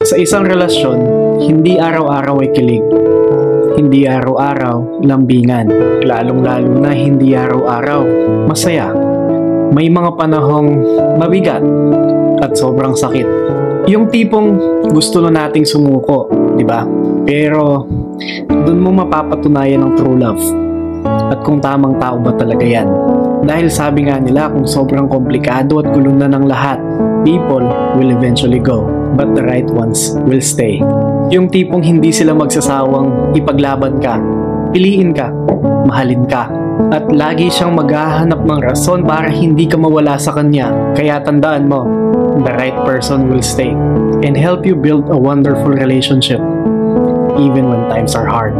Sa isang relasyon, hindi araw-araw ay kilig. Hindi araw-araw lambingan. Lalong-lalo na hindi araw-araw masaya. May mga panahong mabigat at sobrang sakit. Yung tipong gusto na nating sumuko, di ba? Pero doon mo mapapatunayan ang true love. At kung tamang tao ba talaga yan. Dahil sabi nga nila, kung sobrang komplikado at gulo na ng lahat, people will eventually go, but the right ones will stay. Yung tipong hindi sila magsasawang ipaglaban ka, piliin ka, mahalin ka, at lagi siyang maghahanap ng rason para hindi ka mawala sa kanya. Kaya tandaan mo, the right person will stay and help you build a wonderful relationship even when times are hard.